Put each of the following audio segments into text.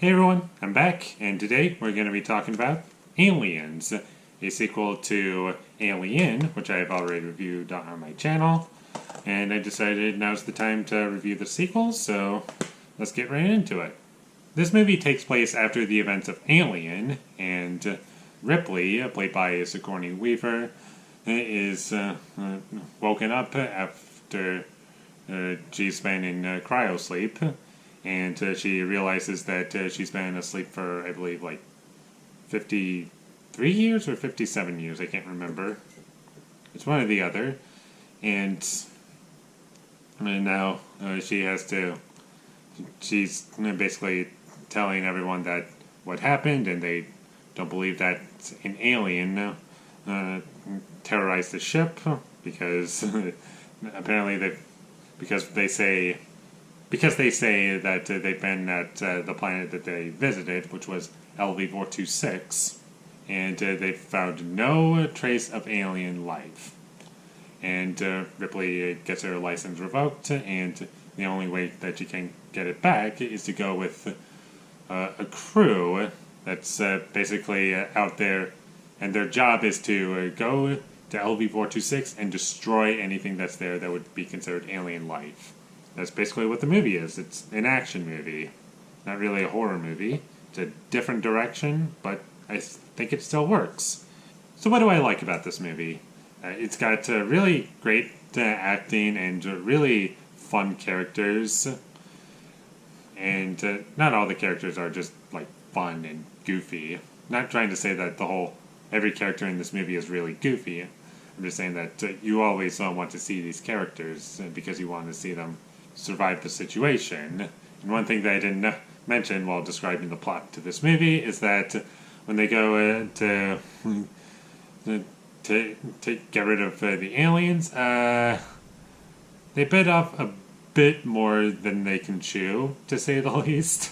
Hey everyone, I'm back, and today we're going to be talking about Aliens, a sequel to Alien, which I've already reviewed on my channel, and I decided now's the time to review the sequel, so let's get right into it. This movie takes place after the events of Alien, and Ripley, played by Sigourney Weaver, is woken up after she's been in cryosleep, and she realizes that she's been asleep for, I believe, like 53 years or 57 years, I can't remember. It's one or the other. And now she's basically telling everyone that what happened, and they don't believe that an alien terrorized the ship because apparently they say that they've been at the planet that they visited, which was LV-426, and they found no trace of alien life. And Ripley gets her license revoked, and the only way that she can get it back is to go with a crew that's basically out there, and their job is to go to LV-426 and destroy anything that's there that would be considered alien life. That's basically what the movie is. It's an action movie, not really a horror movie. It's a different direction, but I think it still works. So what do I like about this movie? It's got really great acting and really fun characters. And not all the characters are just like fun and goofy. Not trying to say that every character in this movie is really goofy. I'm just saying that you always want to see these characters because you want to see them survive the situation. And one thing that I didn't mention while describing the plot to this movie is that when they go to get rid of the aliens, they bit off a bit more than they can chew, to say the least.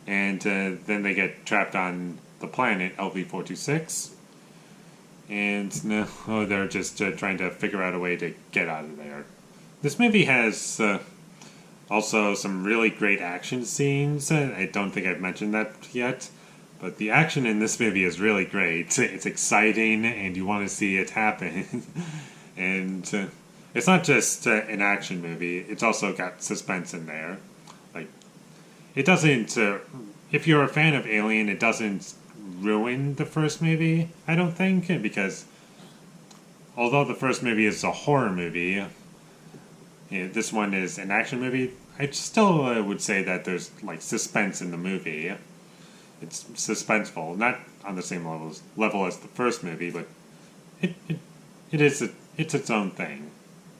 And then they get trapped on the planet LV-426. And no, they're just trying to figure out a way to get out of there. This movie has also some really great action scenes. I don't think I've mentioned that yet, but the action in this movie is really great. It's exciting, and you want to see it happen. And it's not just an action movie; it's also got suspense in there. Like, it doesn't. If you're a fan of Alien, it doesn't ruin the first movie, I don't think, because although the first movie is a horror movie, this one is an action movie. I still would say that there's like suspense in the movie. It's suspenseful, not on the same level as the first movie, but it's its own thing.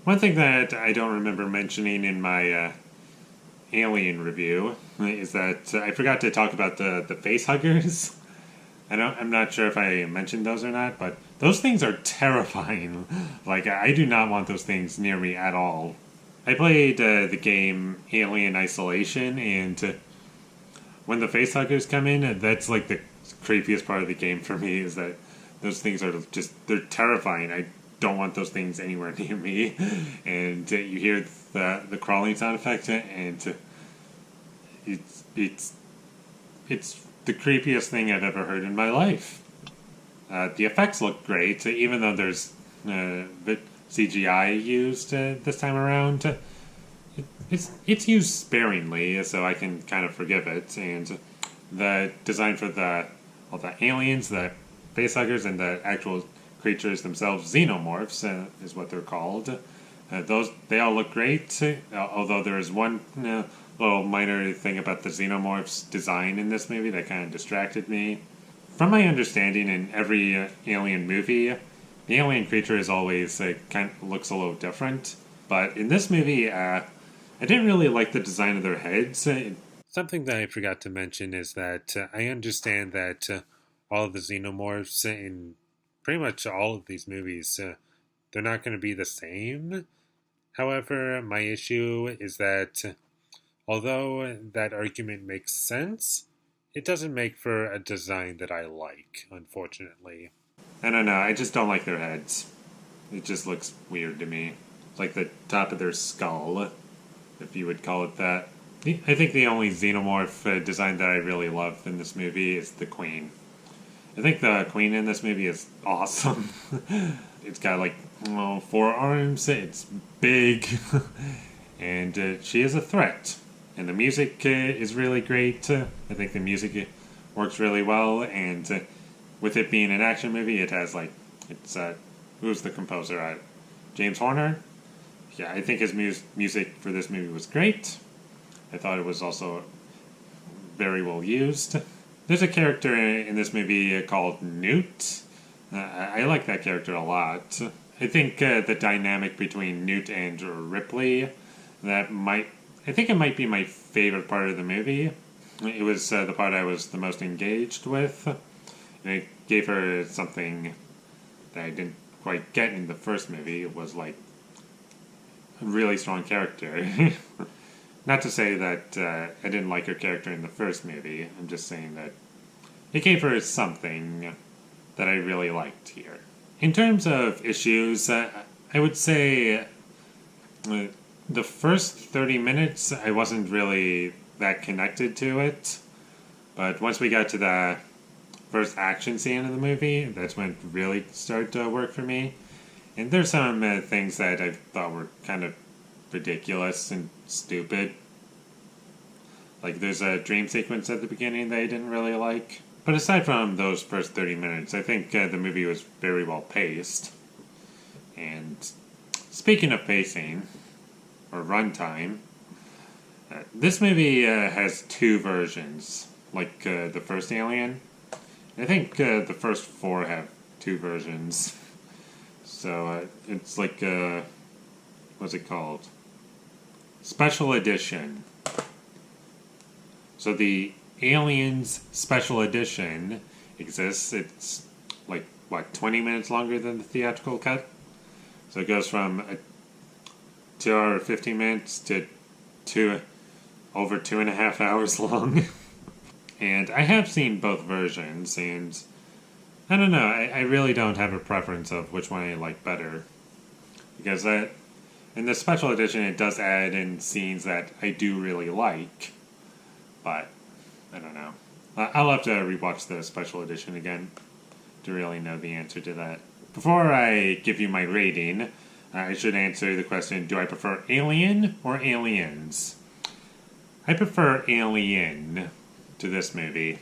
One thing that I don't remember mentioning in my Alien review is that I forgot to talk about the face huggers. I'm not sure if I mentioned those or not, but those things are terrifying. Like, I do not want those things near me at all. I played the game Alien Isolation, and when the facehuggers come in, that's like the creepiest part of the game for me, is that those things are they're terrifying. I don't want those things anywhere near me. And you hear the crawling sound effect, and it's the creepiest thing I've ever heard in my life. The effects look great, even though there's bit CGI used this time around. It's used sparingly, so I can kind of forgive it. And the design for all the aliens, the facehuggers, and the actual creatures themselves, xenomorphs is what they're called. They all look great. Although there is one little minor thing about the xenomorphs' design in this movie that kind of distracted me. From my understanding, in every alien movie, the alien creature is always kind of looks a little different. But in this movie, I didn't really like the design of their heads. Something that I forgot to mention is that I understand that all of the xenomorphs in pretty much all of these movies, they're not going to be the same. However, my issue is that although that argument makes sense, it doesn't make for a design that I like, unfortunately. I don't know, I just don't like their heads. It just looks weird to me. It's like the top of their skull, if you would call it that. I think the only xenomorph design that I really love in this movie is the Queen. I think the Queen in this movie is awesome. It's got like 4 arms, it's big, and she is a threat. And the music is really great. I think the music works really well, and with it being an action movie, it has like, who's the composer? James Horner? Yeah, I think his music for this movie was great. I thought it was also very well used. There's a character in this movie called Newt. I like that character a lot. I think the dynamic between Newt and Ripley, I think it might be my favorite part of the movie. It was the part I was the most engaged with. And it gave her something that I didn't quite get in the first movie. It was like a really strong character. Not to say that I didn't like her character in the first movie. I'm just saying that it gave her something that I really liked here. In terms of issues, I would say the first 30 minutes I wasn't really that connected to it. But once we got to the first action scene of the movie, that's when it really started to work for me. And there's some things that I thought were kind of ridiculous and stupid. Like there's a dream sequence at the beginning that I didn't really like. But aside from those first 30 minutes, I think the movie was very well paced. And speaking of pacing, or runtime, this movie has 2 versions, like the first Alien. I think the first 4 have 2 versions. So it's like, what's it called? Special Edition. So the Aliens Special Edition exists. It's like, 20 minutes longer than the theatrical cut? So it goes from 2 hour 15 minutes to over 2.5 hours long. And I have seen both versions, and I don't know, I really don't have a preference of which one I like better. Because in the special edition, it does add in scenes that I do really like, but I don't know. I'll have to rewatch the special edition again to really know the answer to that. Before I give you my rating, I should answer the question, do I prefer Alien or Aliens? I prefer Alien to this movie.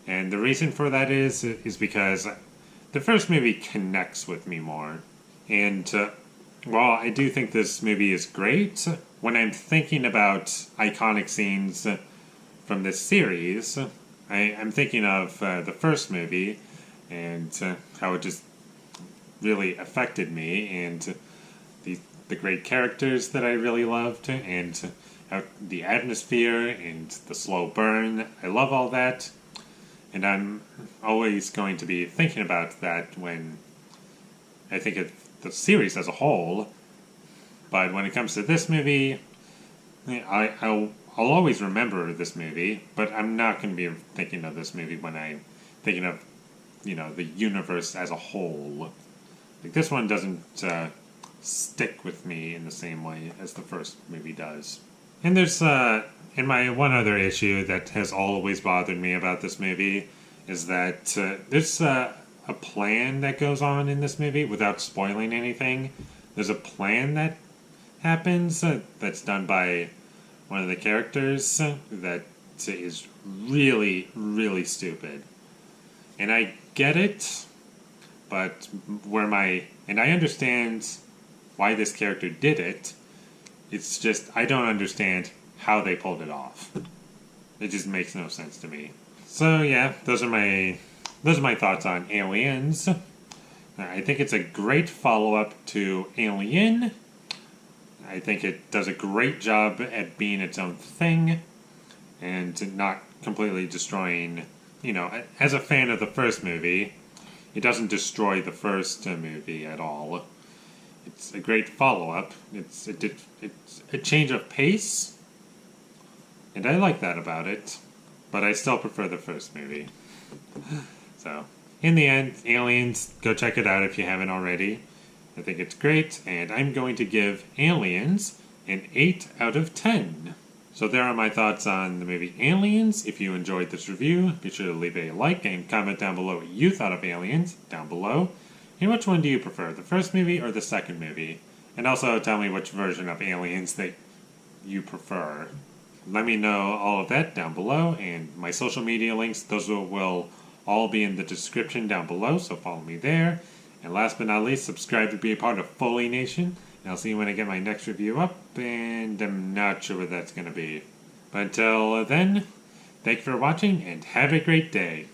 And the reason for that is because the first movie connects with me more. And while I do think this movie is great, when I'm thinking about iconic scenes from this series, I'm thinking of the first movie and how it just really affected me, and the great characters that I really loved, and how the atmosphere and the slow burn. I love all that. And I'm always going to be thinking about that when I think of the series as a whole. But when it comes to this movie, I'll always remember this movie, but I'm not going to be thinking of this movie when I'm thinking of, the universe as a whole. Like, this one doesn't stick with me in the same way as the first movie does. And there's and my one other issue that has always bothered me about this movie is that there's a plan that goes on in this movie without spoiling anything. There's a plan that happens that's done by one of the characters that is really, really stupid. And I get it, but and I understand why this character did it. It's just, I don't understand how they pulled it off. It just makes no sense to me. So yeah, those are my thoughts on Aliens. I think it's a great follow-up to Alien. I think it does a great job at being its own thing and not completely destroying, as a fan of the first movie, it doesn't destroy the first movie at all. It's a great follow-up. It's a change of pace, and I like that about it, but I still prefer the first movie. So, in the end, Aliens, go check it out if you haven't already. I think it's great, and I'm going to give Aliens an 8 out of 10. So there are my thoughts on the movie Aliens. If you enjoyed this review, be sure to leave a like and comment down below what you thought of Aliens down below. And which one do you prefer, the first movie or the second movie? And also tell me which version of Aliens that you prefer. Let me know all of that down below, and my social media links, those will all be in the description down below, so follow me there. And last but not least, subscribe to be a part of Foley Nation. And I'll see you when I get my next review up, and I'm not sure what that's going to be. But until then, thank you for watching, and have a great day.